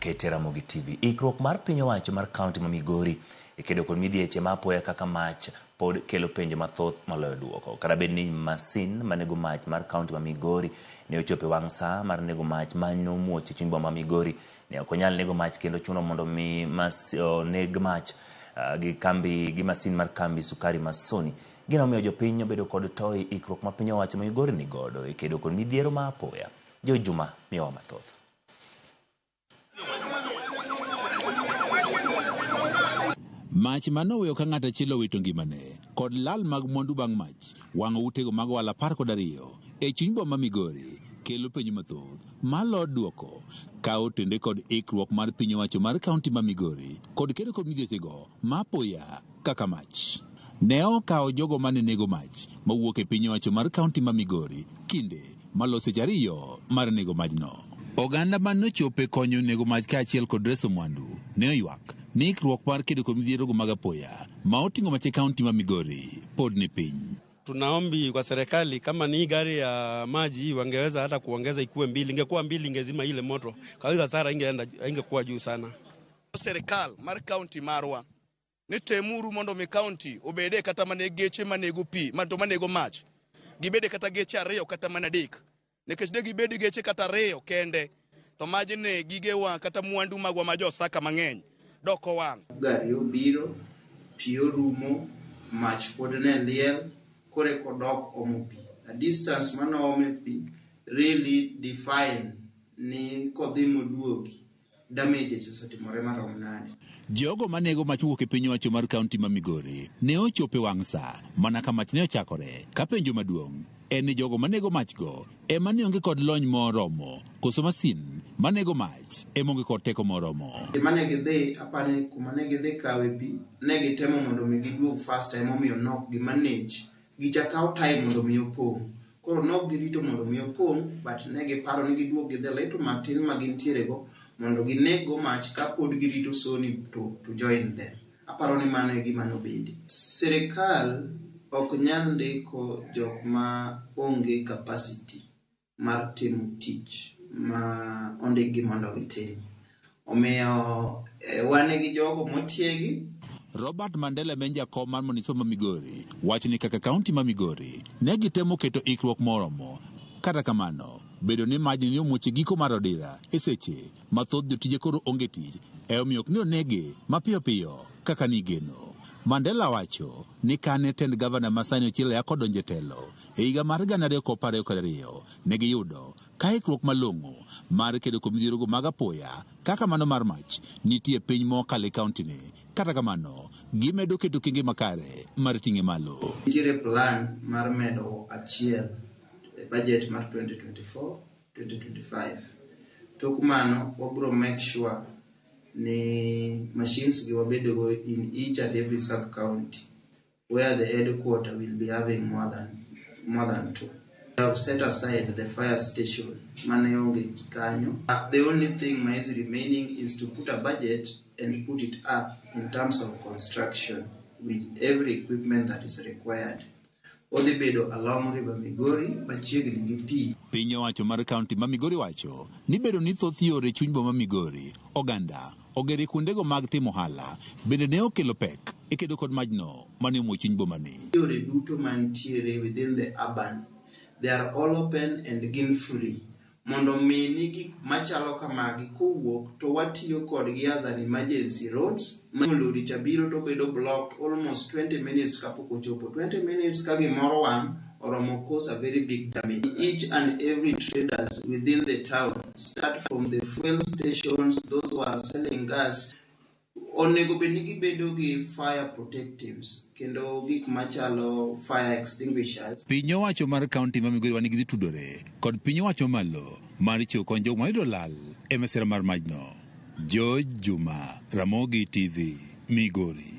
okete Ramogi TV. Ikruok mar piny owacho mar kaunti ma Migori kedo kod midhieche ma apoya kaka mach pod kelo penjo mathoth maloyo duoko. Kata bed ni masin manego mach mar kaunti ma Migori ne ochopo wang' saa mar nego mach manyo muoch chuny boma ma Migori, ne ok onyal nego mach kendo chuno mondo mi neg mach gi masin mar kambi sukari Masoni. Gino omiyo jopiny obedo kod toy ikruok ma piny owacho ma Migori ni godo kedo kod midhiero ma apoya. Jo Juma miyowa mathoth. Mach manoweyo ka ng'ato achiel owito ngimane kod lal mag mwandu bang' mach wang'o utego mag ohala 12 e chuny boma ma Migori kelo penjo mathoth malo duoko ka otende kod ikruok mar piny owacho mar kaunti ma Migori kod kedo kod midhiechego ma apoya kaka mach. Ne okawo jogo mane nego mach mawuok e piny owacho mar kaunti ma Migori kinde malo seche 2 mar nego majno. Oganda manochope konyo nego mach kaachiel kod reso mwandu ne oywak ni ikruok mar kedo kod midhierogo mag apoya ma oting'o mach e kaunti ma Migori pod ni piny. Tunaombi kwa serikali kama ni gari ya maji wangeweza hata kuongeza ikuwe 2, ingekuwa 2 ingezima ile moto. Kawaida hasara ingekuwa juu sana. Serikali mar kaunti marwa ni temuru mondo mi kaunti obede kata mane geche manego pi, manto manego mach. Gibede kata geche 2 kata mana 3. Nikech de gibede geche kata 2 kende to majne gigewa kata mwandu magwa ma josaka mang'eny doko wang'. Gari obiro, pi orumo, mach pod ne liel, kore kodok omo pi. A distance mano pi really define ni kodhi moduogi damage setimore marom nade. Jogo manego mach wuok e piny owacho mar kaunti ma Migori ne ochope wang' saa mana ka mach ne ochakore. Ka penjo maduong' en ni jogo manego machgo ema ne onge kod lony moromo koso masin manego mach ema onge kod teko moromo. Mane gidhi apane kuma ne gidhi kawe pi ne gitemo mondo mi giduog fast time omiyo nok gi manage gichakaw time mondo mi opong'. Koro nok girito mondo mi opong' but ne giparo ni giduog gidhi leto matin ma gintiere go mondo ginego mach ka pod girito Soni to join them. Aparo ni mano e gima nobedi. Sirikal ok nyal ndiko jok ma onge capacity mar timo tich ma ondigi mondo gitim. Omiyo wane gi jogo motiegi. Robert Mandela men jakom mar Munisipa ma Migori wacho ni kaka kaunti ma Migori ne gitemo keto ikruok moromo. Kata kamano, bedo ni maj ni omuoche giko mar odira e seche mathoth jotije koro onge tich e omiyo ok ni onege mapiyo piyo kaka ni geno. Mandela wacho ni kane tend gavana Masani Ochieng' Yako donje telo e higa mar 2022 ne giyudo ka ikruok malong'o mar kedo kod midhierogo mag apoya kaka mano mar mach nitie piny mokalo e kaunti ni. Kata kamano, gimedo keto kinge makare mar ting'e malo. Nitiere plan mar medo achiel budget mar 2024-2025. Tok mano wabro make sure ni machines gi wabedo in each and every sub county where the headquarter will be having more than 2. We have set aside the fire station manayonge kikanyo. The only thing that is remaining is to put a budget and put it up in terms of construction with every equipment that is required. Odhi bedo along River Migori machiegni gi pi. Piny owacho mar kaunti ma Migori wacho ni bedo ni thoth yore chuny boma ma Migori oganda ogere kuondego mag timo ohala bende ne okelo pek e kedo kod majno mane omuoch chuny boma ni. Yore duto mantiere within the urban, they are all open and gin free. Mondo mini gik machalo kamagi kowuok to watiyo kodgi as an emergency roads. Lori chabiro to bedo blocked almost 20 minutes kapok ochopo. 20 minutes ka gimoro wang' oromo cause a very big damage. Each and every traders within the town, start from the fuel stations, those who are selling gas, onego bedni gibedo gi fire protectives kendo gik machalo fire extinguishers. Piny owacho mar kaunti ma Migori wanigi tudore kod piny owacho malo mar chiwo kony jogo mayudo lal e masira mar majno. Jo Juma, Ramogi TV, Migori.